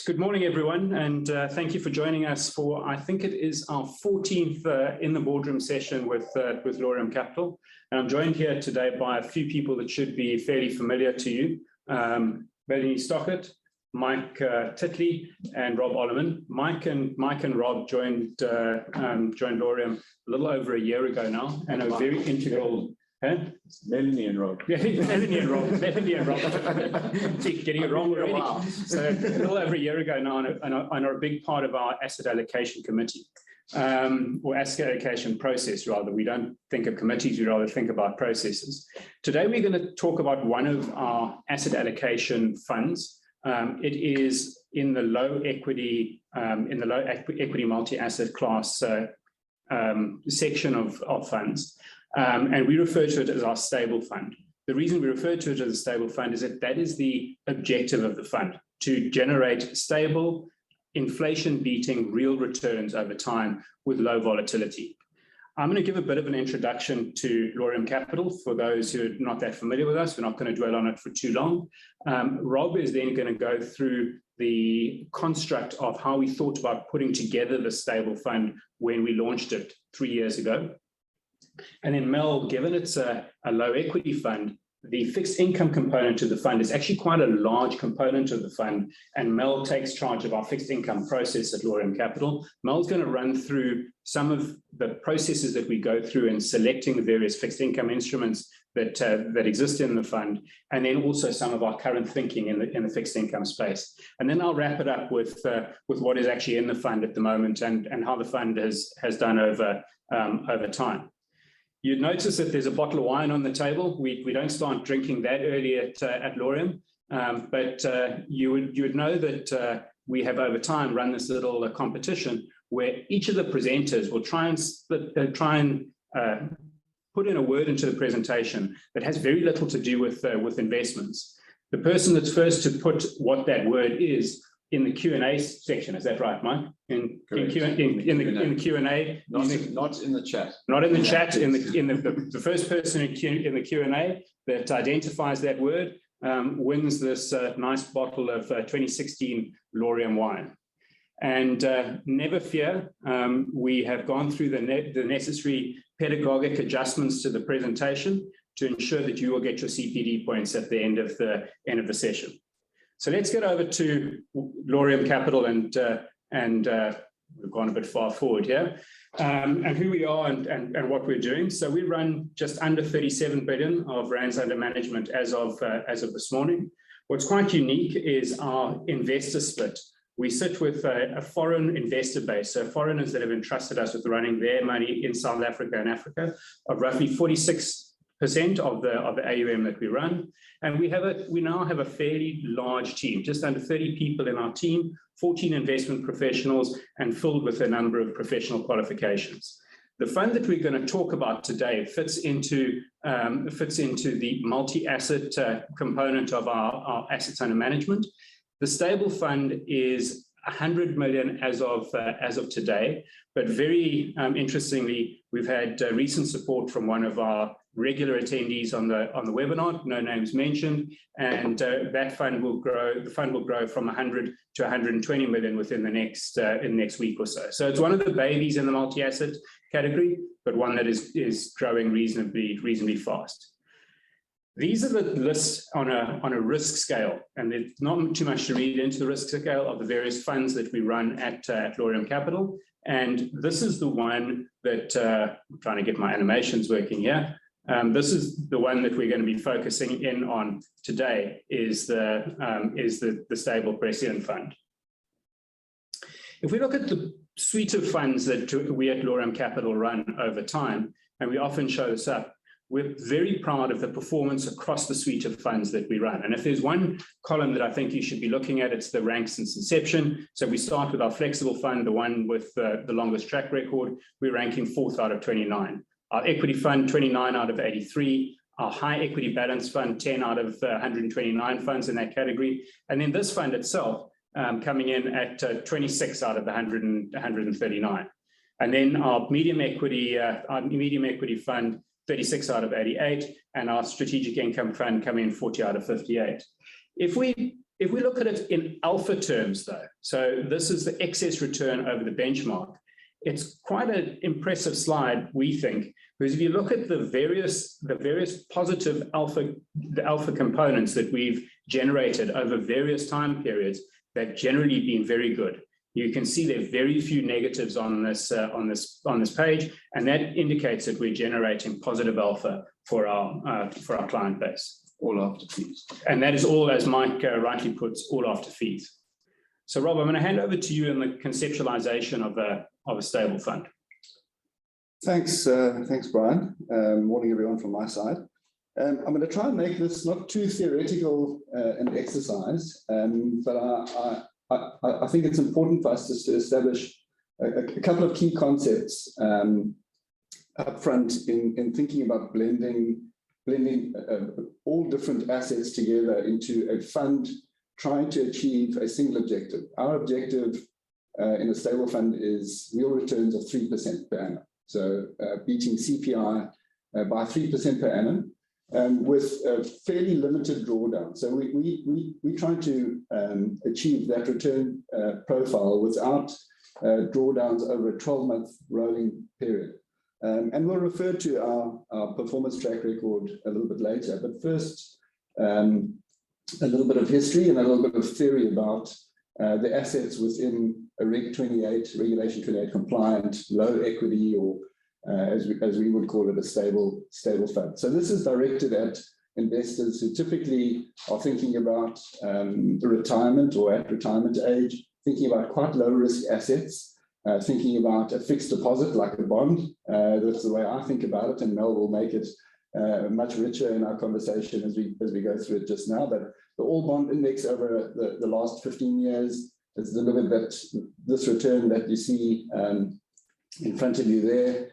Good morning, everyone, and thank you for joining us for, I think it is our 14th in the boardroom session with Laurium Capital. And I'm joined here today by a few people that should be fairly familiar to you. Melanie Stockett, Mike Titley, and Rob Ollerman. Mike and Rob joined Laurium a little over a year ago now, and are very integral. Melanie and Rob. Yeah, Melanie and Rob. Getting it wrong already. Wow. So a little over a year ago now, and are a big part of our asset allocation committee, or asset allocation process, rather. We don't think of committees, we rather think about processes. Today, we're going to talk about one of our asset allocation funds. It is in the low equity multi-asset class section of funds. And we refer to it as our stable fund. The reason we refer to it as a stable fund is that is the objective of the fund, to generate stable, inflation-beating real returns over time with low volatility. I'm going to give a bit of an introduction to Laurium Capital for those who are not that familiar with us. We're not going to dwell on it for too long. Rob is then going to go through the construct of how we thought about putting together the stable fund when we launched it 3 years ago. And then Mel, given it's a low equity fund, the fixed income component of the fund is actually quite a large component of the fund. And Mel takes charge of our fixed income process at Laurium Capital. Mel's going to run through some of the processes that we go through in selecting the various fixed income instruments that exist in the fund, and then also some of our current thinking in the fixed income space. And then I'll wrap it up with what is actually in the fund at the moment and how the fund has done over time. You'd notice that there's a bottle of wine on the table. We don't start drinking that early at Laurium, but you would know that we have over time run this little competition where each of the presenters will try and put in a word into the presentation that has very little to do with investments. The person that's first to put what that word is in the Q&A section, is that right, Mike? In the Q&A, not in the chat. Not in the chat. The first person in the Q&A that identifies that word wins this nice bottle of 2016 Laurium wine. And never fear, we have gone through the necessary pedagogic adjustments to the presentation to ensure that you will get your CPD points at the end of the session. So let's get over to Laurium Capital and we've gone a bit far forward here, and who we are and what we're doing. So we run just under 37 billion of rands under management as of this morning. What's quite unique is our investor split. We sit with a foreign investor base, so foreigners that have entrusted us with running their money in South Africa and Africa, of roughly 46% of the AUM that we run. And we now have a fairly large team, just under 30 people in our team, 14 investment professionals, and filled with a number of professional qualifications. The fund that we're going to talk about today fits into the multi-asset component of our assets under management. The stable fund is 100 million as of today, but very interestingly, we've had recent support from one of our regular attendees on the webinar, no names mentioned, and that fund will grow. The fund will grow from 100 to 120 million within the next week or so. So it's one of the babies in the multi-asset category, but one that is growing reasonably fast. These are the lists on a risk scale, and there's not too much to read into the risk scale of the various funds that we run at Laurium Capital. And this is the one that I'm trying to get my animations working here. This is the one that we're going to be focusing in on today, is the stable Prescient fund. If we look at the suite of funds that we at Laurium Capital run over time, and we often show this up, we're very proud of the performance across the suite of funds that we run. And if there's one column that I think you should be looking at, it's the rank since inception. So we start with our flexible fund, the one with the longest track record. We're ranking 4th out of 29. Our equity fund, 29 out of 83. Our high equity balance fund, 10 out of 129 funds in that category. And then this fund itself coming in at 26 out of the 139. And then our medium equity fund, 36 out of 88, and our strategic income fund coming in 40 out of 58. If If we look at it in alpha terms, though, so this is the excess return over the benchmark, it's quite an impressive slide, we think, because if you look at the various positive alpha components that we've generated over various time periods, they've generally been very good. You can see there are very few negatives on this page, and that indicates that we're generating positive alpha for our client base. All after fees. And that is all, as Mike rightly puts, all after fees. So Rob, I'm going to hand over to you in the conceptualization of a stable fund. Thanks, Brian. Morning, everyone, from my side. I'm going to try and make this not too theoretical an exercise, but I think it's important for us to establish a couple of key concepts up front in thinking about blending all different assets together into a fund trying to achieve a single objective. Our objective in a stable fund is real returns of 3% per annum. So beating CPI by 3% per annum with a fairly limited drawdown. So we try to achieve that return profile without drawdowns over a 12-month rolling period. And we'll refer to our performance track record a little bit later. But first, a little bit of history and a little bit of theory about the assets within a Regulation 28 compliant, low equity, or as we would call it, a stable fund. So this is directed at investors who typically are thinking about retirement or at retirement age, thinking about quite low risk assets, thinking about a fixed deposit like a bond. That's the way I think about it, and Mel will make it much richer in our conversation as we go through it just now. But the all bond index over the last 15 years has delivered this return that you see in front of you there.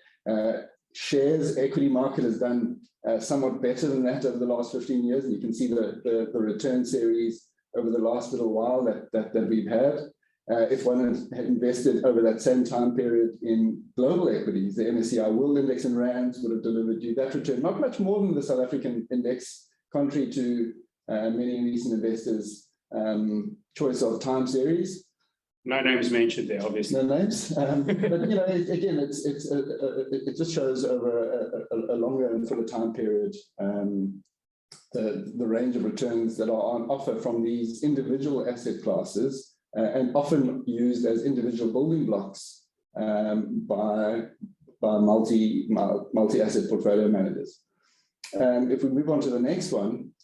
Shares equity market has done somewhat better than that over the last 15 years, and you can see the return series over the last little while that we've had. If one had invested over that same time period in global equities, the MSCI World Index in rands would have delivered you that return, not much more than the South African index, contrary to many recent investors' choice of time series. No names mentioned there, obviously. No names, but again, it just shows over a longer and fuller time period the range of returns that are on offer from these individual asset classes. And often used as individual building blocks by multi-asset portfolio managers. If we move on to the next one,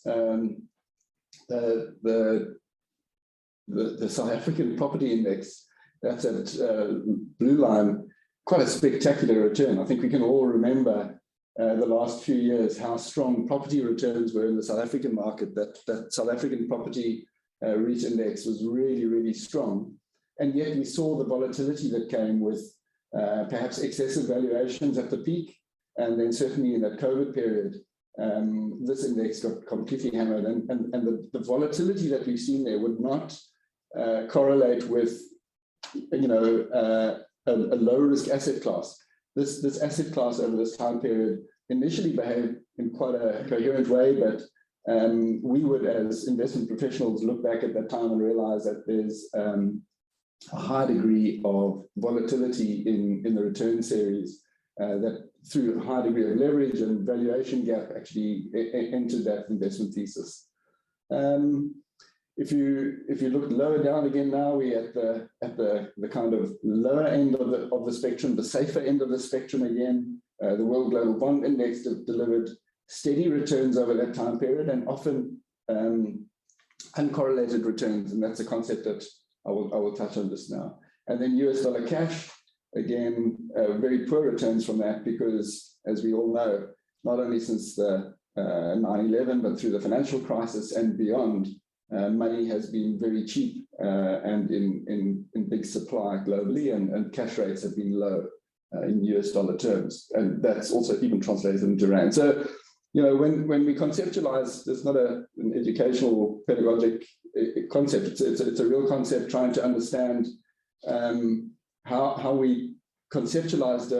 the South African property index, that's at blue line, quite a spectacular return. I think we can all remember the last few years how strong property returns were in the South African market. That South African property REIT index was really, really strong. And yet we saw the volatility that came with perhaps excessive valuations at the peak. And then certainly in that COVID period, this index got completely hammered. And the volatility that we've seen there would not correlate with, a low risk asset class. This asset class over this time period initially behaved in quite a coherent way, but we would, as investment professionals, look back at that time and realize that there's a high degree of volatility in the return series that through a high degree of leverage and valuation gap actually entered that investment thesis. If you look lower down again now, we're at the kind of lower end of the spectrum, the safer end of the spectrum again. The World Global Bond Index delivered steady returns over that time period, and often uncorrelated returns, and that's a concept that I will touch on just now. And then US dollar cash, again, very poor returns from that, because as we all know, not only since the 9/11, but through the financial crisis and beyond, money has been very cheap and in big supply globally, and cash rates have been low in US dollar terms, and that's also even translated into rand. So when we conceptualize, there's not an educational pedagogic concept. It's a real concept, trying to understand how we conceptualized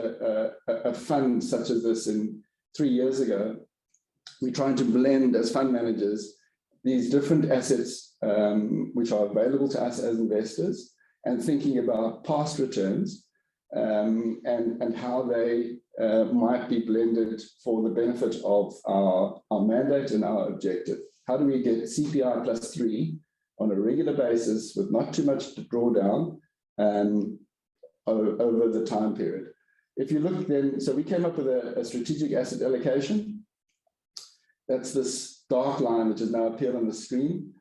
a fund such as this in 3 years ago. We're trying to blend, as fund managers, these different assets which are available to us as investors, and thinking about past returns and how they might be blended for the benefit of our mandate and our objective. How do we get CPI plus 3 on a regular basis with not too much drawdown over the time period? If you look then, so we came up with a strategic asset allocation. That's this dark line which has now appeared on the screen.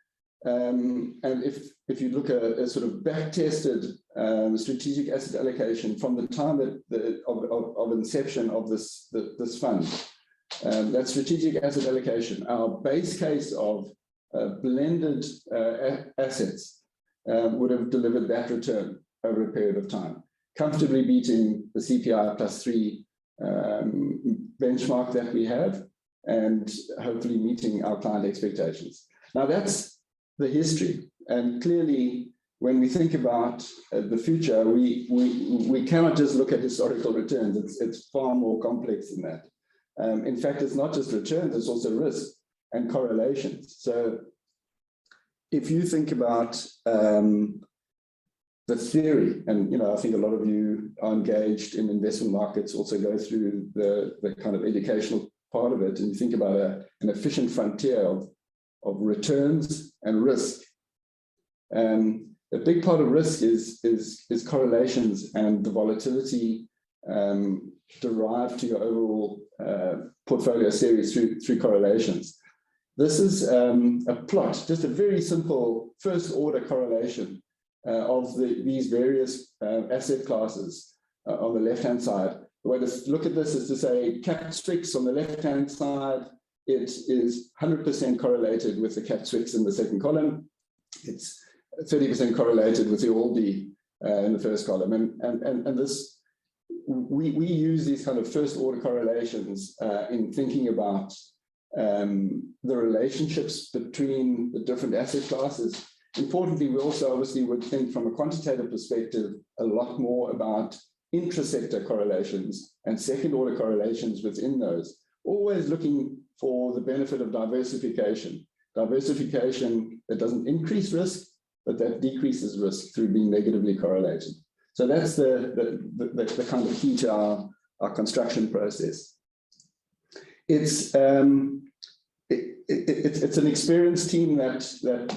And if you look at a sort of back-tested strategic asset allocation from the time of inception of this fund, that strategic asset allocation, our base case of blended assets would have delivered that return over a period of time, comfortably beating the CPI plus 3 benchmark that we have, and hopefully meeting our client expectations. Now that's the history, and clearly when we think about the future, we cannot just look at historical returns. It's far more complex than that. In fact, it's not just returns, it's also risk and correlations. So if you think about the theory, and I think a lot of you are engaged in investment markets, also go through the kind of educational part of it, and you think about an efficient frontier of returns and risk. A big part of risk is correlations and the volatility derived to your overall portfolio series through correlations. This is a plot, just a very simple first order correlation of these various asset classes on the left-hand side. The way to look at this is to say capped SWIX on the left-hand side, it is 100% correlated with the capped SWIX in the second column. It's 30% correlated with the ALDI in the first column. And this, we use these kind of first order correlations in thinking about the relationships between the different asset classes. Importantly, we also obviously would think from a quantitative perspective a lot more about intra-sector correlations and second order correlations within those, always looking for the benefit of diversification. Diversification that doesn't increase risk, but that decreases risk through being negatively correlated. So that's the kind of key to our construction process. It's an experienced team that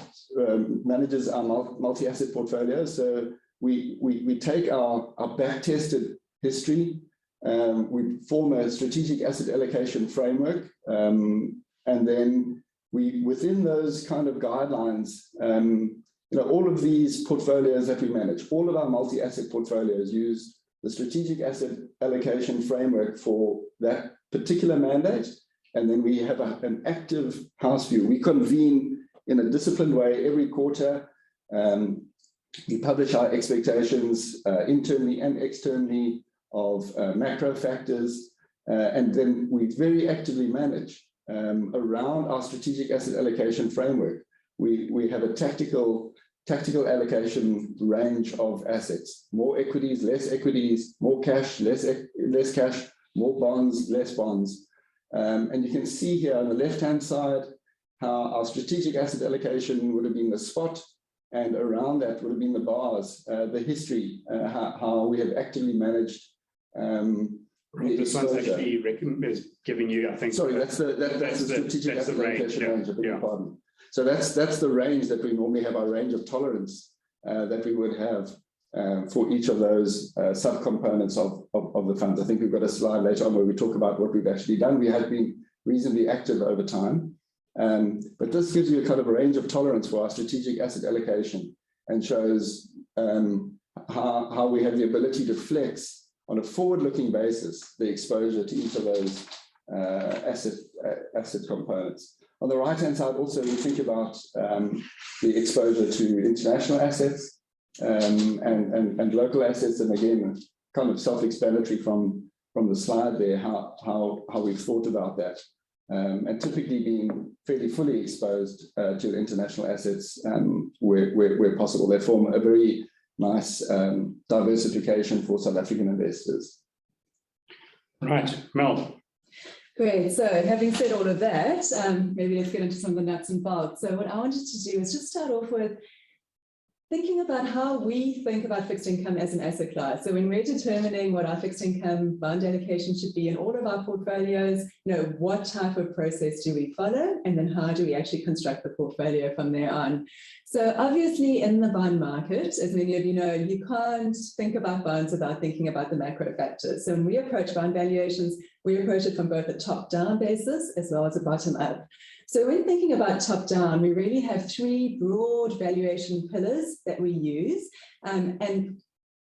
manages our multi-asset portfolio. So we take our back-tested history, we form a strategic asset allocation framework, and then we, within those kind of guidelines, all of these portfolios that we manage, all of our multi-asset portfolios use the strategic asset allocation framework for that particular mandate. And then we have an active house view. We convene in a disciplined way every quarter. We publish our expectations internally and externally of macro factors. And then we very actively manage around our strategic asset allocation framework. We have a tactical allocation range of assets: more equities, less equities, more cash, less cash, more bonds, less bonds. And you can see here on the left-hand side how our strategic asset allocation would have been the spot, and around that would have been the bars, the history, how we have actively managed. This one's actually is giving you, I think. Sorry, that's the strategic asset allocation range. I beg your pardon. So that's the range that we normally have, our range of tolerance that we would have for each of those subcomponents of the funds. I think we've got a slide later on where we talk about what we've actually done. We have been reasonably active over time, but this gives you a kind of a range of tolerance for our strategic asset allocation and shows how we have the ability to flex on a forward-looking basis the exposure to each of those asset components. On the right-hand side, also, we think about the exposure to international assets and local assets. And again, kind of self-explanatory from the slide there, how we've thought about that. And typically being fairly fully exposed to international assets where possible. They form a very nice diversification for South African investors. Right, Mel. Great. So having said all of that, maybe let's get into some of the nuts and bolts. So what I wanted to do is just start off with thinking about how we think about fixed income as an asset class. So when we're determining what our fixed income bond allocation should be in all of our portfolios, what type of process do we follow? And then how do we actually construct the portfolio from there on? So obviously in the bond market, as many of you know, you can't think about bonds without thinking about the macro factors. So when we approach bond valuations, we approach it from both a top-down basis as well as a bottom-up. So when thinking about top-down, we really have three broad valuation pillars that we use. And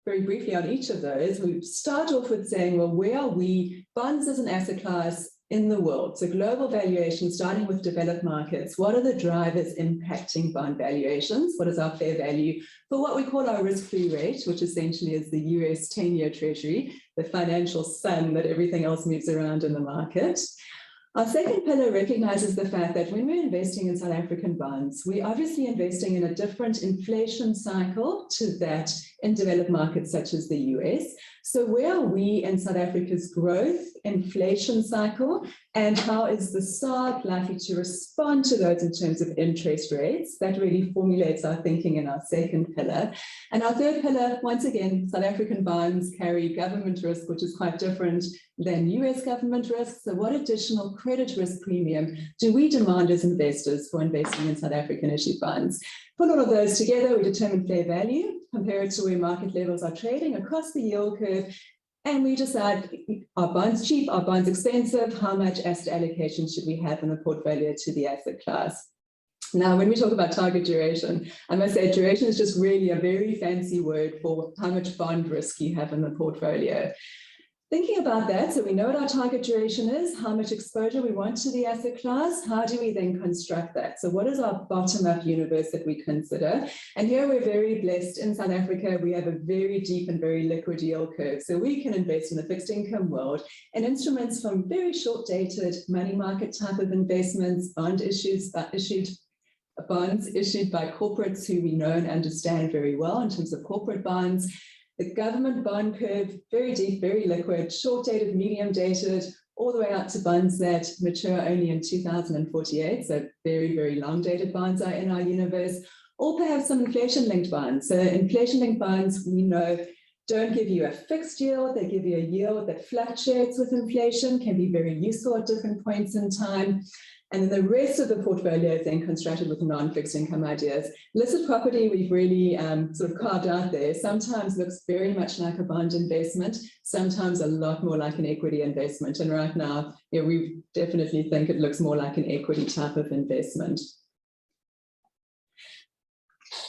very briefly on each of those, we start off with saying, well, where are we, bonds as an asset class in the world? So global valuation, starting with developed markets. What are the drivers impacting bond valuations? What is our fair value for what we call our risk-free rate, which essentially is the US 10-year treasury, the financial sun that everything else moves around in the market? Our second pillar recognizes the fact that when we're investing in South African bonds, we're obviously investing in a different inflation cycle to that in developed markets such as the US. So where are we in South Africa's growth inflation cycle, and how is the SARB likely to respond to those in terms of interest rates? That really formulates our thinking in our second pillar. And our third pillar, once again, South African bonds carry government risk, which is quite different than US government risk. So what additional credit risk premium do we demand as investors for investing in South African issued bonds? Put all of those together, we determine fair value, compare it to where market levels are trading across the yield curve, and we decide, are bonds cheap, are bonds expensive, how much asset allocation should we have in the portfolio to the asset class? Now, when we talk about target duration, I must say duration is just really a very fancy word for how much bond risk you have in the portfolio. Thinking about that, so we know what our target duration is, how much exposure we want to the asset class, how do we then construct that? So what is our bottom-up universe that we consider? And here we're very blessed in South Africa, we have a very deep and very liquid yield curve. So we can invest in the fixed income world and instruments from very short-dated money market type of investments, bonds issued by corporates who we know and understand very well in terms of corporate bonds. The government bond curve, very deep, very liquid, short-dated, medium-dated, all the way out to bonds that mature only in 2048. So very, very long-dated bonds are in our universe, or perhaps some inflation-linked bonds. So inflation-linked bonds, we know, don't give you a fixed yield. They give you a yield that fluctuates with inflation, can be very useful at different points in time. And then the rest of the portfolio is then constructed with non-fixed income ideas. Listed property, we've really sort of carved out there. Sometimes looks very much like a bond investment, sometimes a lot more like an equity investment. And right now, we definitely think it looks more like an equity type of investment.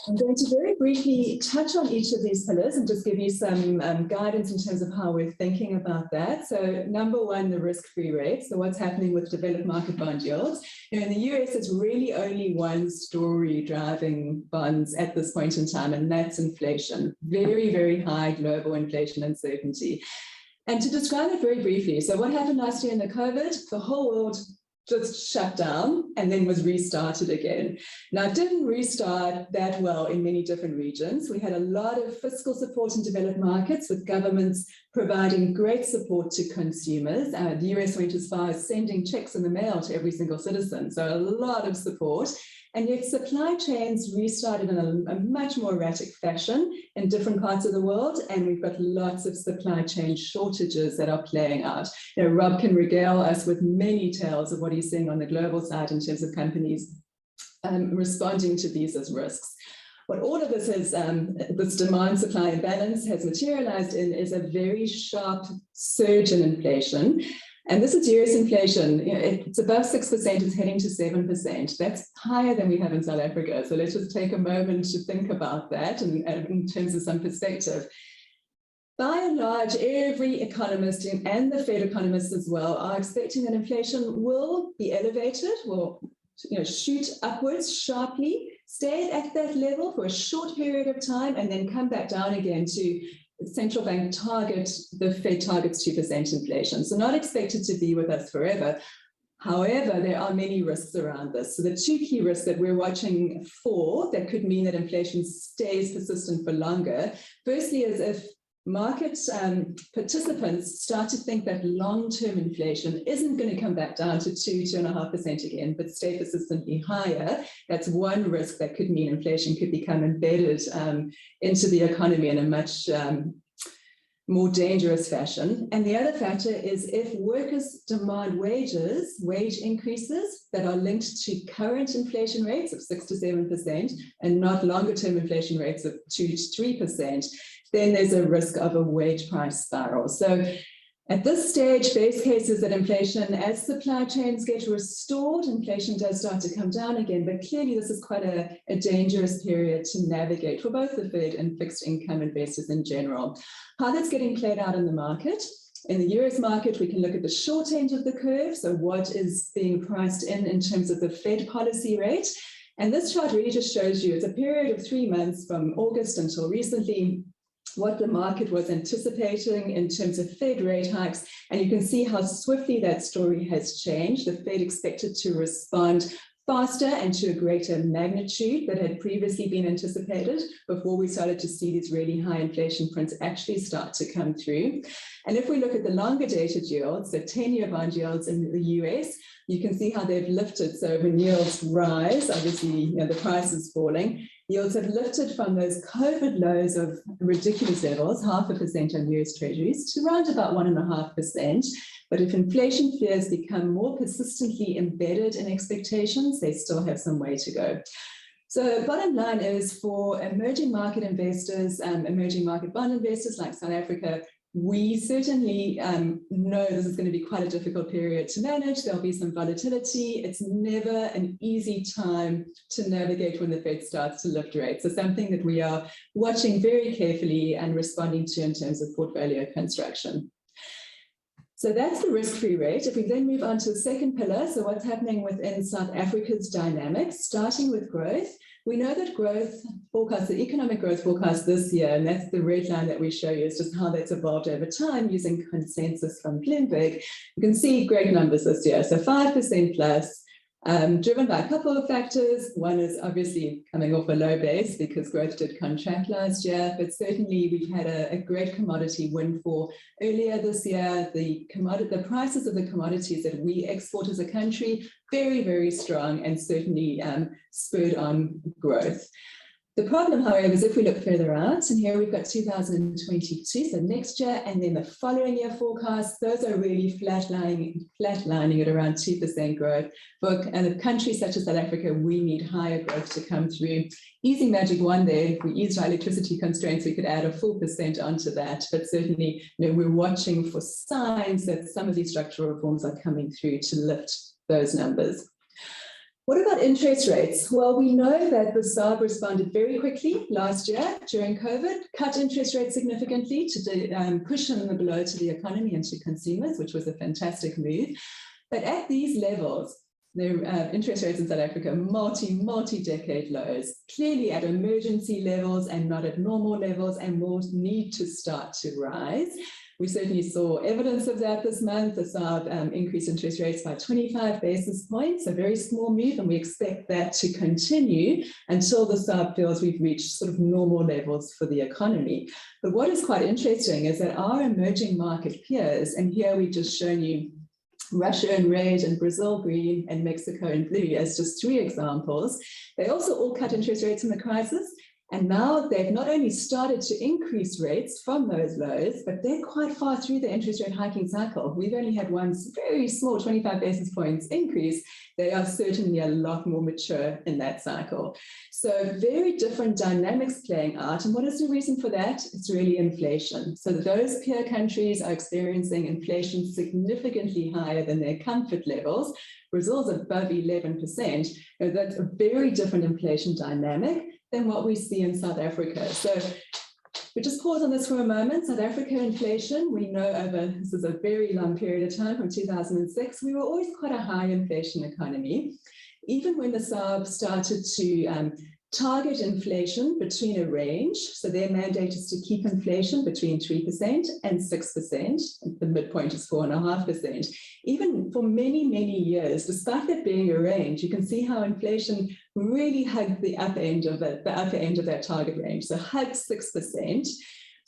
I'm going to very briefly touch on each of these pillars and just give you some guidance in terms of how we're thinking about that. So number one, the risk-free rate. So what's happening with developed market bond yields? In the US, it's really only one story driving bonds at this point in time, and that's inflation. Very, very high global inflation uncertainty. And to describe it very briefly, so what happened last year in the COVID? The whole world just shut down and then was restarted again. Now, it didn't restart that well in many different regions. We had a lot of fiscal support in developed markets, with governments providing great support to consumers. The US went as far as sending checks in the mail to every single citizen, so a lot of support. And yet supply chains restarted in a much more erratic fashion in different parts of the world, and we've got lots of supply chain shortages that are playing out. Rob can regale us with many tales of what he's seeing on the global side in terms of companies responding to these as risks. What all of this is, this demand-supply imbalance has materialized in is a very sharp surge in inflation. And this is US inflation. It's above 6%, it's heading to 7%. That's higher than we have in South Africa. So let's just take a moment to think about that and in terms of some perspective. By and large, every economist and the Fed economists as well are expecting that inflation will be elevated, will shoot upwards sharply, stay at that level for a short period of time, and then come back down again to central bank target, the Fed targets 2% inflation. So not expected to be with us forever. However, there are many risks around this. So the two key risks that we're watching for that could mean that inflation stays persistent for longer, firstly is if market participants start to think that long-term inflation isn't going to come back down to 2.5% again, but stay persistently higher, that's one risk that could mean inflation could become embedded into the economy in a much more dangerous fashion. And the other factor is if workers demand wage increases that are linked to current inflation rates of 6 to 7% and not longer term inflation rates of 2 to 3%, then there's a risk of a wage price spiral. So at this stage, base case is that inflation, as supply chains get restored, inflation does start to come down again. But clearly, this is quite a dangerous period to navigate for both the Fed and fixed income investors in general. How that's getting played out in the market. In the US market, we can look at the short end of the curve. So what is being priced in terms of the Fed policy rate. And this chart really just shows you it's a period of 3 months from August until recently, what the market was anticipating in terms of Fed rate hikes. And you can see how swiftly that story has changed. The Fed expected to respond faster and to a greater magnitude that had previously been anticipated before we started to see these really high inflation prints actually start to come through. And if we look at the longer dated yields, so 10-year bond yields in the US, you can see how they've lifted. So when yields rise, obviously the price is falling. Yields have lifted from those COVID lows of ridiculous levels, 0.5% on US Treasuries, to around about 1.5%. But if inflation fears become more persistently embedded in expectations, they still have some way to go. So bottom line is for emerging market investors, emerging market bond investors like South Africa, we certainly know this is going to be quite a difficult period to manage. There'll be some volatility. It's never an easy time to navigate when the Fed starts to lift rates. So something that we are watching very carefully and responding to in terms of portfolio construction. So that's the risk-free rate. If we then move on to the second pillar, so what's happening within South Africa's dynamics, starting with growth. We know that growth forecast, the economic growth forecast this year, and that's the red line that we show you, is just how that's evolved over time using consensus from Bloomberg. You can see great numbers this year, so 5% plus, driven by a couple of factors. One is obviously coming off a low base because growth did contract last year, but certainly we've had a great commodity windfall earlier this year. The prices of the commodities that we export as a country, very, very strong and certainly spurred on growth. The problem, however, is if we look further out, and here we've got 2022, so next year, and then the following year forecast, those are really flatlining at around 2% growth. And a country such as South Africa, we need higher growth to come through. Easy magic one there, if we eased our electricity constraints, we could add a full percent onto that. But certainly, we're watching for signs that some of these structural reforms are coming through to lift those numbers. What about interest rates? Well, we know that the SARB responded very quickly last year during COVID, cut interest rates significantly to cushion the blow to the economy and to consumers, which was a fantastic move. But at these levels, the interest rates in South Africa, multi-decade lows, clearly at emergency levels and not at normal levels, and will need to start to rise. We certainly saw evidence of that this month. The SARB increased interest rates by 25 basis points, a very small move, and we expect that to continue until the SARB feels we've reached sort of normal levels for the economy. But what is quite interesting is that our emerging market peers, and here we've just shown you Russia in red and Brazil green and Mexico in blue as just 3 examples, they also all cut interest rates in the crisis. And now they've not only started to increase rates from those lows, but they're quite far through the interest rate hiking cycle. We've only had one very small 25 basis points increase. They are certainly a lot more mature in that cycle. So very different dynamics playing out. And what is the reason for that? It's really inflation. So those peer countries are experiencing inflation significantly higher than their comfort levels. Brazil's above 11%. That's a very different inflation dynamic than what we see in South Africa. So we just pause on this for a moment. South Africa inflation, we know this is a very long period of time, from 2006, we were always quite a high inflation economy. Even when the SARB started to target inflation between a range, so their mandate is to keep inflation between 3% and 6%, the midpoint is 4.5%. Even for many, many years, despite that being a range, you can see how inflation really hugged the upper end of that target range, so hugged 6%.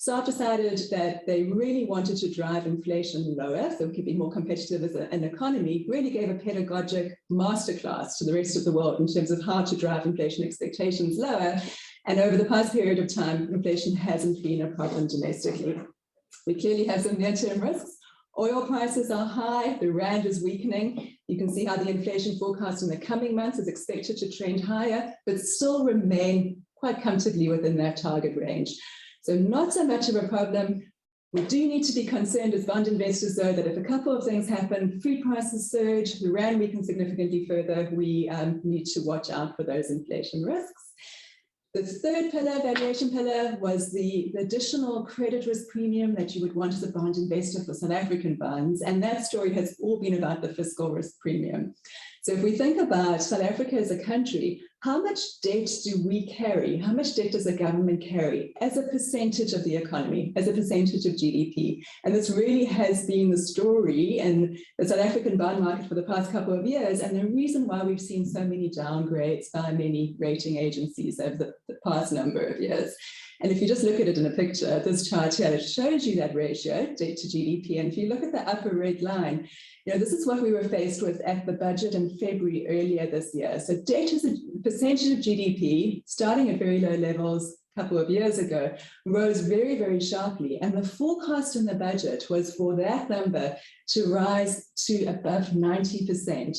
staff decided that they really wanted to drive inflation lower so we could be more competitive as an economy, really gave a pedagogic masterclass to the rest of the world in terms of how to drive inflation expectations lower. And over the past period of time, inflation hasn't been a problem domestically. We clearly have some near-term risks. Oil prices are high, the rand is weakening. You can see how the inflation forecast in the coming months is expected to trend higher, but still remain quite comfortably within that target range. So not so much of a problem. We do need to be concerned as bond investors, though, that if a couple of things happen, food prices surge, the rand weakens significantly further, we need to watch out for those inflation risks. The third pillar, valuation pillar, was the additional credit risk premium that you would want as a bond investor for South African bonds. And that story has all been about the fiscal risk premium. So if we think about South Africa as a country, how much debt do we carry? How much debt does the government carry as a percentage of the economy, as a percentage of GDP? And this really has been the story in the South African bond market for the past couple of years, and the reason why we've seen so many downgrades by many rating agencies over the past number of years. And if you just look at it in a picture, this chart here shows you that ratio, debt to GDP. And if you look at the upper red line, this is what we were faced with at the budget in February earlier this year. So debt as a percentage of GDP, starting at very low levels a couple of years ago, rose very, very sharply. And the forecast in the budget was for that number to rise to above 90%.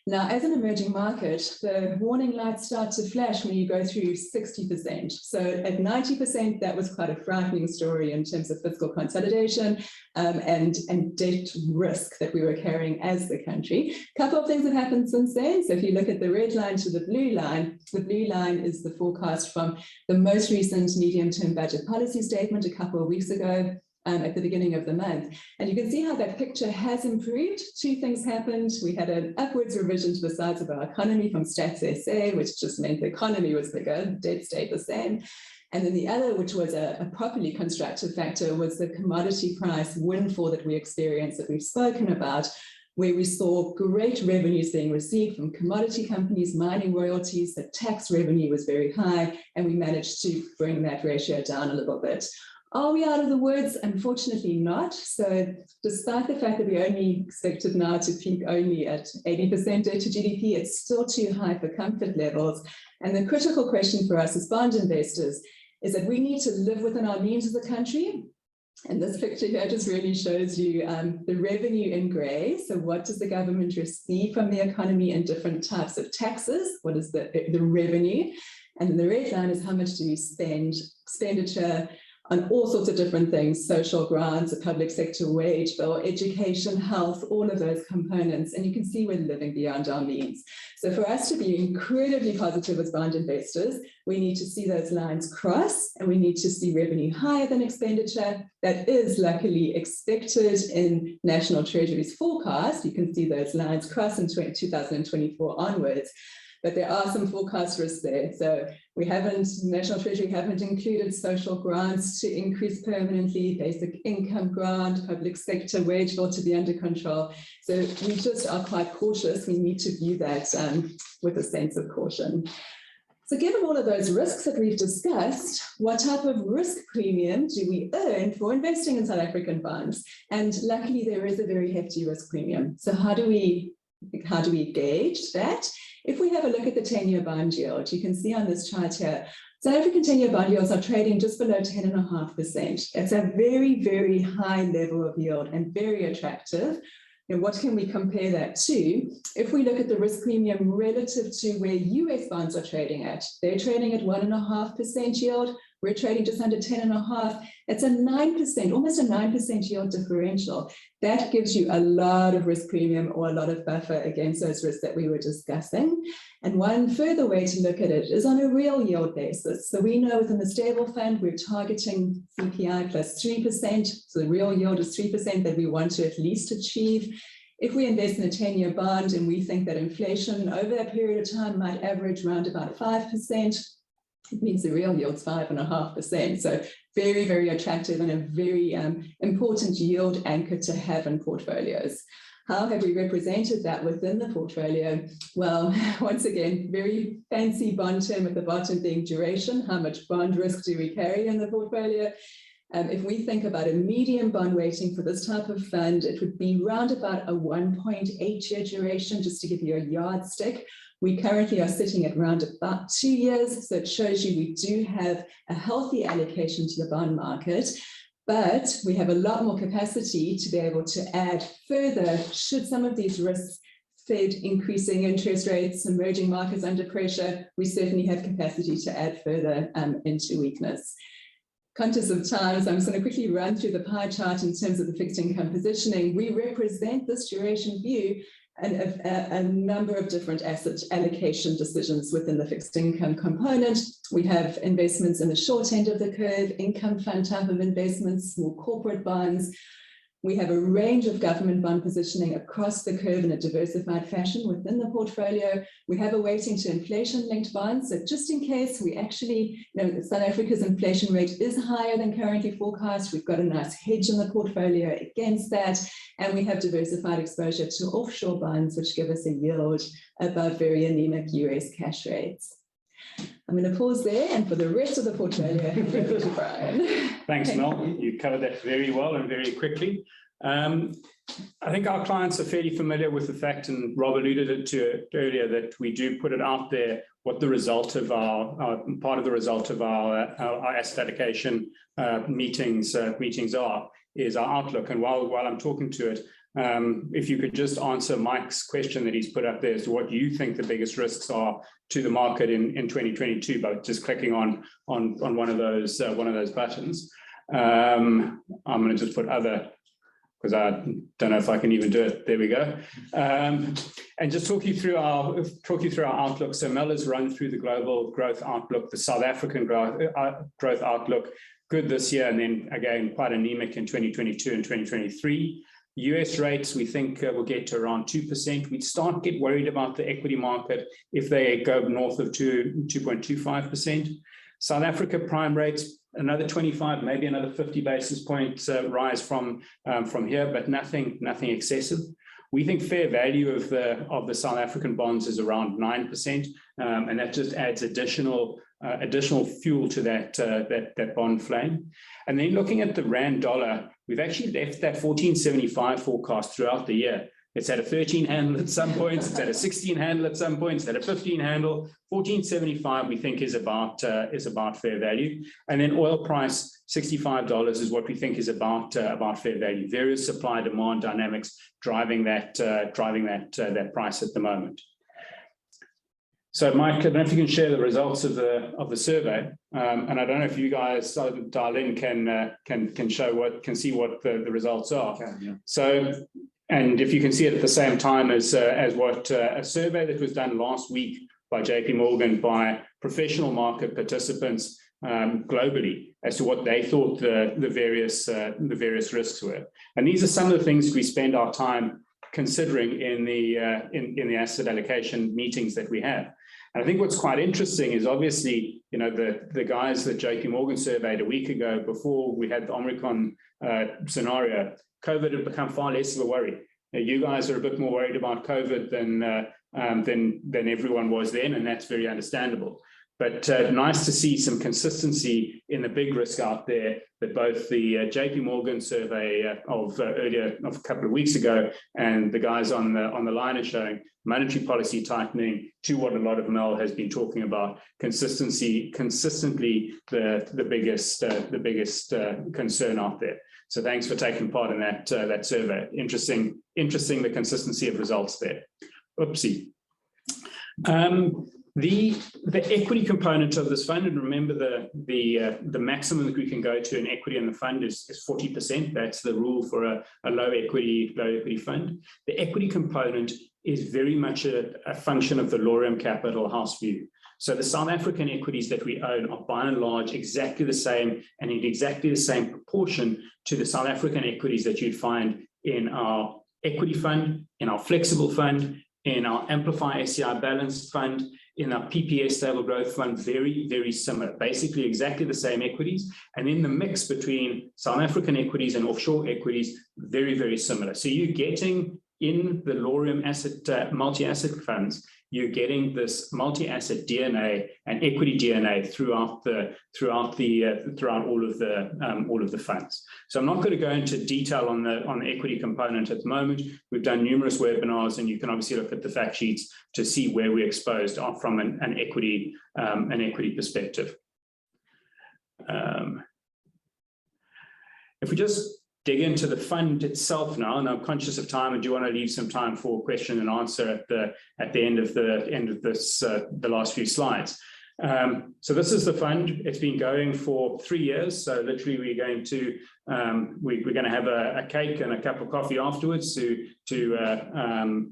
Now, as an emerging market, the warning lights start to flash when you go through 60%. So at 90%, that was quite a frightening story in terms of fiscal consolidation and debt risk that we were carrying as the country. A couple of things have happened since then. So if you look at the red line to the blue line is the forecast from the most recent medium-term budget policy statement a couple of weeks ago. At the beginning of the month. And you can see how that picture has improved. Two things happened. We had an upwards revision to the size of our economy from Stats SA, which just meant the economy was bigger, debt stayed the same. And then the other, which was a properly constructed factor, was the commodity price windfall that we experienced, that we've spoken about, where we saw great revenues being received from commodity companies, mining royalties, the tax revenue was very high, and we managed to bring that ratio down a little bit. Are we out of the woods? Unfortunately not. So despite the fact that we only expected now to peak only at 80% debt to GDP, it's still too high for comfort levels. And the critical question for us as bond investors is that we need to live within our means as a country. And this picture here just really shows you the revenue in grey. So what does the government receive from the economy in different types of taxes? What is the revenue? And then the red line is how much do we spend, expenditure, on all sorts of different things, social grants, a public sector wage bill, education, health, all of those components. And you can see we're living beyond our means. So for us to be incredibly positive as bond investors, we need to see those lines cross, and we need to see revenue higher than expenditure. That is luckily expected in National Treasury's forecast. You can see those lines cross in 2024 onwards. But there are some forecast risks there. So National Treasury haven't included social grants to increase permanently, basic income grant, public sector wage bill to be under control. So we just are quite cautious. We need to view that with a sense of caution. So given all of those risks that we've discussed, what type of risk premium do we earn for investing in South African bonds? And luckily, there is a very hefty risk premium. So how do we gauge that? If we have a look at the 10-year bond yield, you can see on this chart here, South African 10-year bond yields are trading just below 10.5%. It's a very, very high level of yield and very attractive. And what can we compare that to? If we look at the risk premium relative to where US bonds are trading at, they're trading at 1.5% yield. We're trading just under 10.5. It's a 9%, almost a 9% yield differential. That gives you a lot of risk premium or a lot of buffer against those risks that we were discussing. And one further way to look at it is on a real yield basis. So we know within the stable fund, we're targeting CPI plus 3%. So the real yield is 3% that we want to at least achieve. If we invest in a 10-year bond and we think that inflation over that period of time might average around about 5%, it means the real yield's 5.5%. So very, very attractive and a very important yield anchor to have in portfolios. How have we represented that within the portfolio? Well, once again, very fancy bond term at the bottom being duration. How much bond risk do we carry in the portfolio? If we think about a medium bond weighting for this type of fund, it would be round about a 1.8-year duration, just to give you a yardstick. We currently are sitting at around about 2 years, so it shows you we do have a healthy allocation to the bond market, but we have a lot more capacity to be able to add further should some of these risks, Fed increasing interest rates, emerging markets under pressure, we certainly have capacity to add further into weakness. Conscious of time, so I'm just going to quickly run through the pie chart in terms of the fixed income positioning. We represent this duration view and a number of different asset allocation decisions within the fixed income component. We have investments in the short end of the curve, income fund type of investments, small corporate bonds. We have a range of government bond positioning across the curve in a diversified fashion within the portfolio. We have a weighting to inflation-linked bonds. So just in case we actually, South Africa's inflation rate is higher than currently forecast, we've got a nice hedge in the portfolio against that. And we have diversified exposure to offshore bonds, which give us a yield above very anemic US cash rates. I'm going to pause there, and for the rest of the portfolio, hand over to Brian. Thanks, Mel. You covered that very well and very quickly. I think our clients are fairly familiar with the fact, and Rob alluded to it earlier, that we do put it out there what the result of part of the result of our asset allocation meetings is our outlook. And while I'm talking to it, if you could just answer Mike's question that he's put up there as to what you think the biggest risks are to the market in 2022, by just clicking on one of those buttons. I'm going to just put other, because I don't know if I can even do it. There we go. And just talk you through our outlook. So Mel has run through the global growth outlook, the South African growth outlook, good this year, and then again quite anemic in 2022 and 2023. US rates, we think will get to around 2%. We'd start to get worried about the equity market if they go north of 2.25%. South Africa prime rates, another 25, maybe another 50 basis points rise from here, but nothing excessive. We think fair value of the South African bonds is around 9%, and that just adds additional fuel to that bond flame. And then looking at the rand dollar, we've actually left that 14.75 forecast throughout the year. It's at a 13 handle at some points, it's at a 16 handle at some points, it's at a 15 handle. 14.75 we think is about fair value. And then oil price, $65 is what we think is about fair value. Various supply demand dynamics driving that price at the moment. So Mike, I don't know if you can share the results of the survey, and I don't know if you guys dial in can see what the results are. Okay, yeah. So, and if you can see it at the same time as what a survey that was done last week by JP Morgan by professional market participants globally as to what they thought the various risks were. And these are some of the things we spend our time considering in the asset allocation meetings that we have. And I think what's quite interesting is obviously, the guys that JP Morgan surveyed a week ago before we had the Omicron scenario, COVID had become far less of a worry. Now, you guys are a bit more worried about COVID than everyone was then, and that's very understandable. But nice to see some consistency in the big risk out there that both the JP Morgan survey of a couple of weeks ago and the guys on the line are showing monetary policy tightening to what a lot of Mel has been talking about, consistently the biggest concern out there. So thanks for taking part in that survey. Interesting the consistency of results there. Oopsie. The equity component of this fund, and remember the maximum that we can go to in equity in the fund is 40%. That's the rule for a low equity fund. The equity component is very much a function of the Laurium Capital house view. So the South African equities that we own are by and large exactly the same and in exactly the same proportion to the South African equities that you'd find in our equity fund, in our flexible fund, in our Amplify SCI Balanced Fund, in our PPS Stable Growth Fund, very, very similar, basically exactly the same equities. And in the mix between South African equities and offshore equities, very, very similar. So you're getting in the Laurium multi-asset funds, you're getting this multi-asset DNA and equity DNA throughout all of the funds. So I'm not going to go into detail on the equity component at the moment. We've done numerous webinars, and you can obviously look at the fact sheets to see where we're exposed from an equity perspective. If we just dig into the fund itself now, and I'm conscious of time, and do want to leave some time for question and answer at the end of this the last few slides. So this is the fund. It's been going for 3 years. So literally, we're going to have a cake and a cup of coffee afterwards to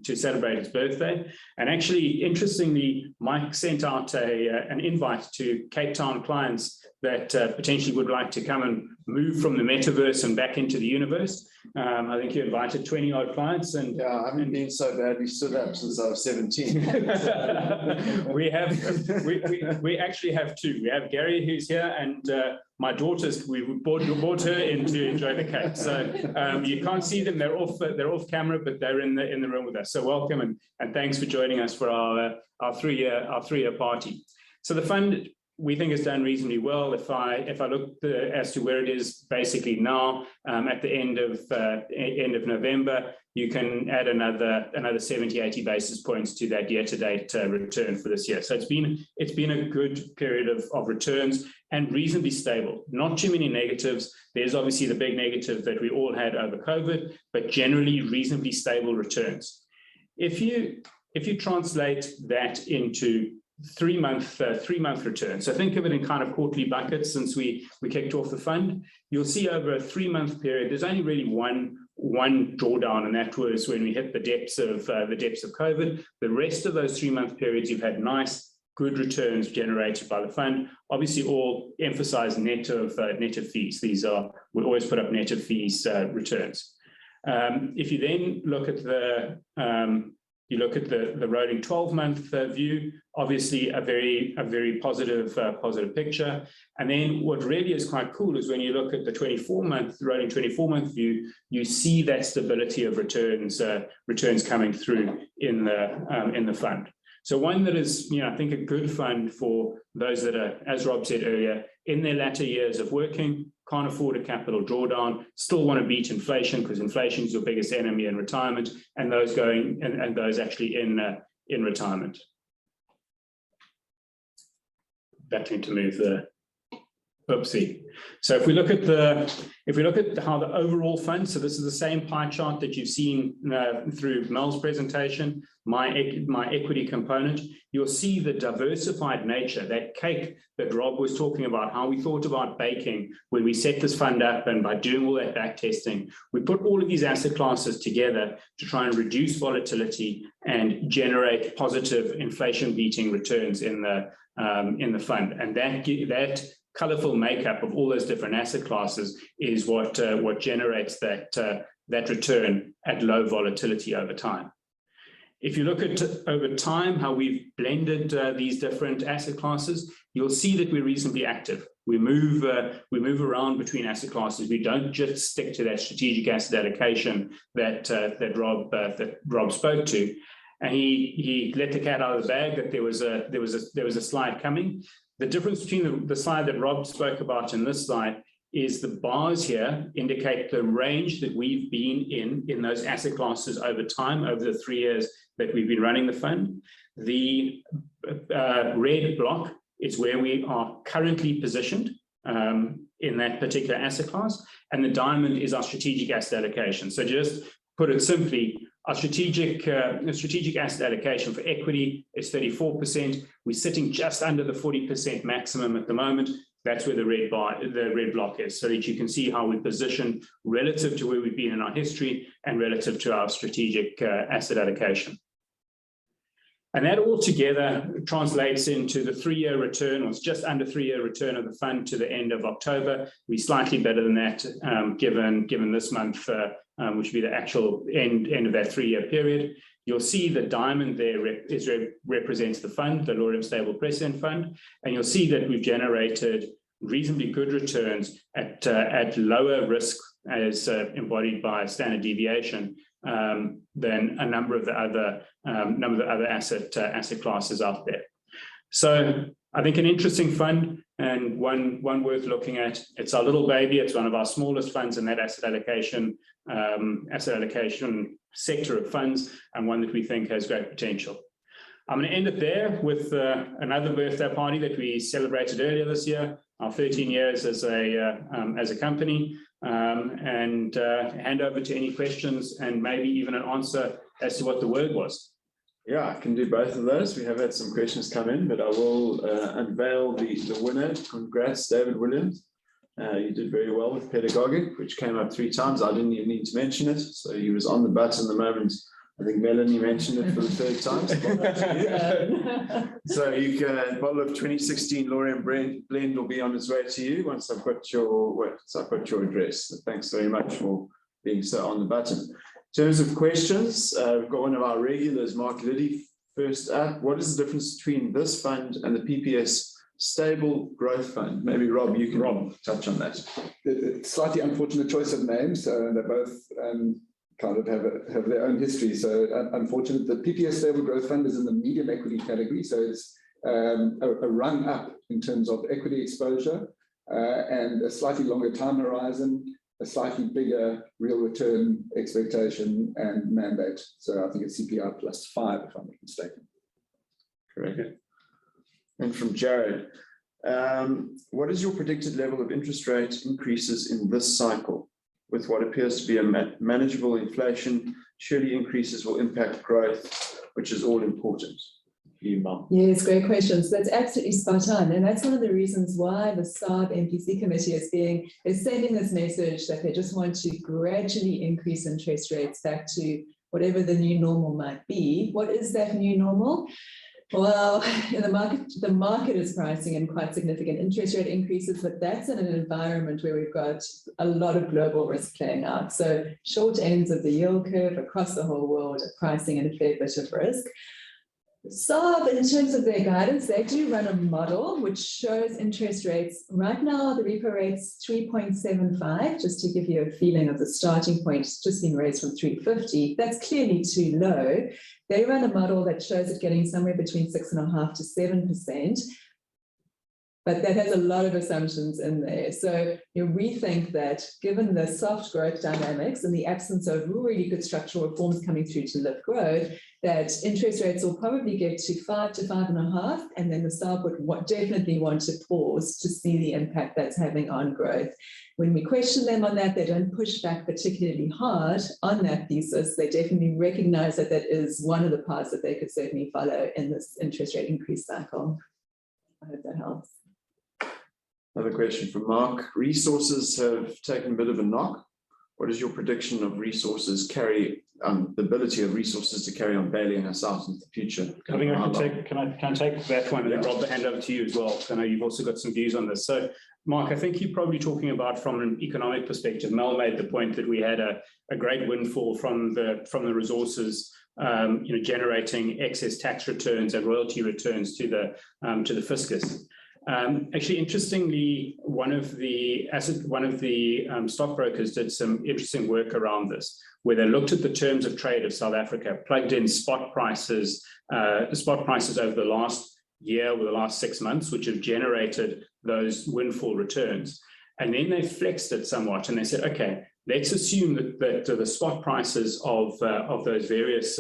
celebrate his birthday. And actually, interestingly, Mike sent out an invite to Cape Town clients that potentially would like to come and move from the metaverse and back into the universe. I think you invited 20 odd clients, and yeah, I haven't been so badly stood up since I was 17. we actually have two. We have Gary, who's here, and my daughters. We brought her in to enjoy the cake. So you can't see them; they're off camera, but they're in the room with us. So welcome, and thanks for joining us for our 3 year party. So the fund, we think, has done reasonably well. If I look as to where it is basically now, at the end of November, you can add another 70-80 basis points to that year-to-date return for this year. So it's been a good period of returns and reasonably stable. Not too many negatives. There's obviously the big negative that we all had over COVID, but generally reasonably stable returns. If you translate that into 3 month return. So think of it in kind of quarterly buckets. Since we kicked off the fund, you'll see over a 3 month period, there's only really one drawdown, and that was when we hit the depths of COVID. The rest of those 3 month periods, you've had nice, good returns generated by the fund. Obviously, all emphasize net of fees. We always put up net of fees returns. If you then look at the rolling 12-month view, obviously a very positive picture. And then what really is quite cool is when you look at the rolling 24-month view, you see that stability of returns coming through in the fund. So one that is, I think, a good fund for those that are, as Rob said earlier, in their latter years of working, can't afford a capital drawdown, still want to beat inflation because inflation is your biggest enemy in retirement, and those actually in retirement. Back to move the oopsie. So if we look at how the overall fund, so this is the same pie chart that you've seen through Mel's presentation, my equity component, you'll see the diversified nature, that cake that Rob was talking about, how we thought about baking when we set this fund up, and by doing all that back testing, we put all of these asset classes together to try and reduce volatility and generate positive inflation-beating returns in the fund. And that colorful makeup of all those different asset classes is what generates that return at low volatility over time. If you look at over time how we've blended these different asset classes, you'll see that we're reasonably active. We move around between asset classes. We don't just stick to that strategic asset allocation that Rob spoke to. And he let the cat out of the bag that there was a slide coming. The difference between the slide that Rob spoke about and this slide is the bars here indicate the range that we've been in those asset classes over time, over the 3 years that we've been running the fund. The red block is where we are currently positioned in that particular asset class, and the diamond is our strategic asset allocation. So just put it simply, our strategic asset allocation for equity is 34%. We're sitting just under the 40% maximum at the moment. That's where the red block is, so that you can see how we position relative to where we've been in our history and relative to our strategic asset allocation. And that all together translates into the 3 year return, or it's just under 3 year return of the fund to the end of October. We're slightly better than that, given this month, which would be the actual end of that 3 year period. You'll see the diamond there represents the fund, the Laurium Stable Precedent Fund, and you'll see that we've generated reasonably good returns at lower risk as embodied by standard deviation than a number of the other asset classes out there. So I think an interesting fund and one worth looking at. It's our little baby. It's one of our smallest funds in that asset allocation sector of funds, and one that we think has great potential. I'm going to end it there with another birthday party that we celebrated earlier this year, our 13 years as a company, and hand over to any questions and maybe even an answer as to what the word was. Yeah, I can do both of those. We have had some questions come in, but I will unveil the winner. Congrats, David Williams. You did very well with Pedagogic, which came up 3 times. I didn't even need to mention it. So he was on the button the moment. I think Melanie mentioned it for the 3rd time. So you can, a bottle of 2016 Laurium blend will be on its way to you once I've got your address. So thanks very much for being so on the button. In terms of questions, we've got one of our regulars, Mark Liddy, first up. What is the difference between this fund and the PPS Stable Growth Fund? Maybe Rob, you can touch on that. It's slightly unfortunate choice of names. They both kind of have their own history. So unfortunate. The PPS Stable Growth Fund is in the medium equity category. So it's a run up in terms of equity exposure and a slightly longer time horizon, a slightly bigger real return expectation and mandate. So I think it's CPI plus 5, if I'm not mistaken. Correct. And from Jared, what is your predicted level of interest rate increases in this cycle? With what appears to be a manageable inflation, surely increases will impact growth, which is all important. Yes, great questions. That's absolutely spot on. And that's one of the reasons why the SARB MPC committee is sending this message that they just want to gradually increase interest rates back to whatever the new normal might be. What is that new normal? Well, in the market is pricing in quite significant interest rate increases, but that's in an environment where we've got a lot of global risk playing out. So short ends of the yield curve across the whole world are pricing in a fair bit of risk. So in terms of their guidance, they do run a model which shows interest rates. Right now, the repo rate's 3.75, just to give you a feeling of the starting point. It's just been raised from 3.50. That's clearly too low. They run a model that shows it getting somewhere between 6.5% to 7%. But that has a lot of assumptions in there. So we think that given the soft growth dynamics and the absence of really good structural reforms coming through to lift growth, that interest rates will probably get to 5 to 5.5, and then the SARB would definitely want to pause to see the impact that's having on growth. When we question them on that, they don't push back particularly hard on that thesis. They definitely recognize that that is one of the paths that they could certainly follow in this interest rate increase cycle. I hope that helps. Another question from Mark. Resources have taken a bit of a knock. What is your prediction of resources the ability of resources to carry on bailing us out into the future? I think can I take that one, and then Rob, hand over to you as well. I know you've also got some views on this. So Mark, I think you're probably talking about from an economic perspective. Mel made the point that we had a great windfall from the resources, generating excess tax returns and royalty returns to the fiscus. Actually, interestingly, one of the stockbrokers did some interesting work around this, where they looked at the terms of trade of South Africa, plugged in spot prices over the last year or the last 6 months, which have generated those windfall returns. And then they flexed it somewhat, and they said, okay, let's assume that the spot prices of those various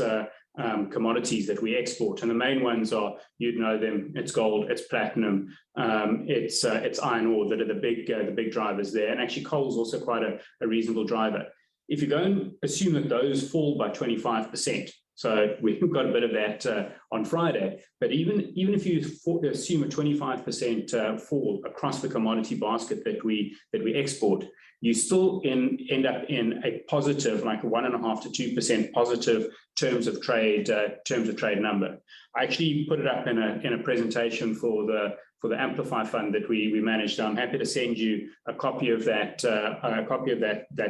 commodities that we export, and the main ones are, you'd know them, it's gold, it's platinum, it's iron ore that are the big drivers there, and actually coal is also quite a reasonable driver. If you go and assume that those fall by 25%, so we've got a bit of that on Friday, but even if you assume a 25% fall across the commodity basket that we export, you still end up in a positive, like a 1.5% to 2% positive terms of trade number. I actually put it up in a presentation for the Amplify fund that we managed. I'm happy to send you a copy of that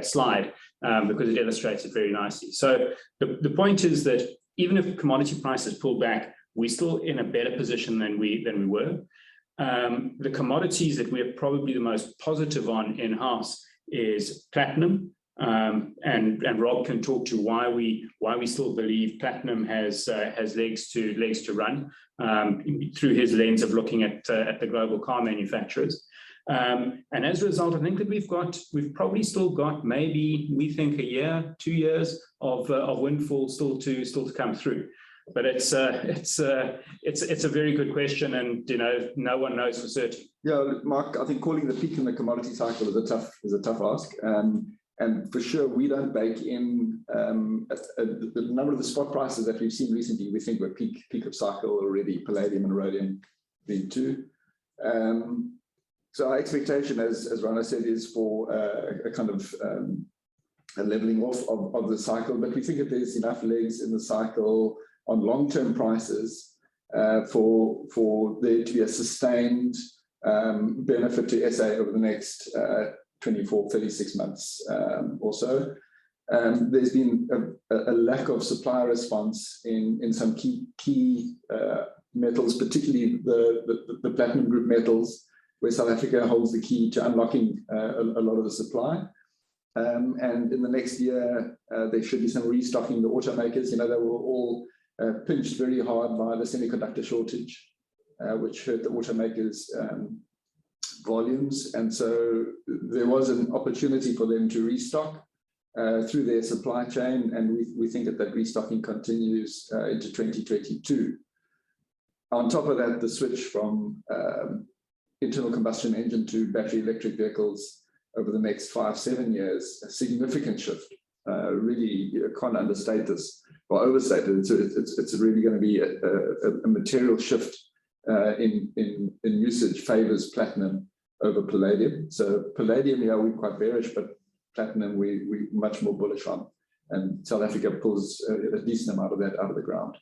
slide because it illustrates it very nicely. So the point is that even if commodity prices pull back, we're still in a better position than we were. The commodities that we're probably the most positive on in-house is platinum, And Rob can talk to why we still believe platinum has legs to run through his lens of looking at the global car manufacturers. And as a result, I think that we've probably still got maybe, we think, a year, 2 years of windfall still to come through. But it's a very good question, and no one knows for certain. Yeah, Mark, I think calling the peak in the commodity cycle is a tough ask. And for sure, we don't bake in the number of the spot prices that we've seen recently. We think we're peak of cycle already, palladium and rhodium being two. So our expectation, as Rana said, is for a kind of a leveling off of the cycle. But we think that there's enough legs in the cycle on long-term prices for there to be a sustained benefit to SA over the next 24, 36 months or so. There's been a lack of supply response in some key metals, particularly the platinum group metals, where South Africa holds the key to unlocking a lot of the supply. And in the next year, there should be some restocking. The automakers, they were all pinched very hard by the semiconductor shortage, which hurt the automakers' volumes. And so there was an opportunity for them to restock through their supply chain. And we think that restocking continues into 2022. On top of that, the switch from internal combustion engine to battery electric vehicles over the next 5-7 years, a significant shift. Really, you can't understate this or overstate it. It's really going to be a material shift in usage favors platinum over palladium. So palladium, yeah, we're quite bearish, but platinum we're much more bullish on. And South Africa pulls a decent amount of that out of the ground.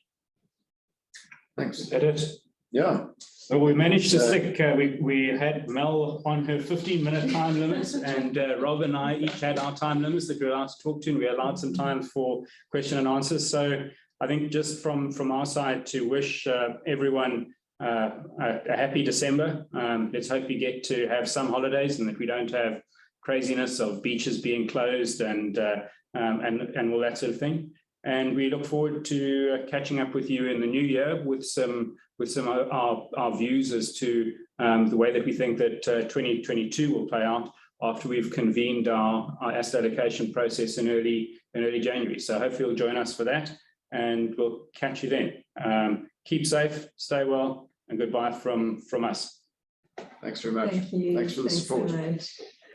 Thanks. Is that it? Yeah. So we managed to stick, we had Mel on her 15-minute time limit, and Rob and I each had our time limits that we were allowed to talk to, and we allowed some time for question and answers. So I think just from our side to wish everyone a happy December. Let's hope we get to have some holidays and that we don't have craziness of beaches being closed and all that sort of thing. And we look forward to catching up with you in the new year with some of our views as to the way that we think that 2022 will play out after we've convened our asset allocation process in early January. So hopefully you'll join us for that, and we'll catch you then. Keep safe, stay well, and goodbye from us. Thanks very much. Thank you. Thanks for the support. So much.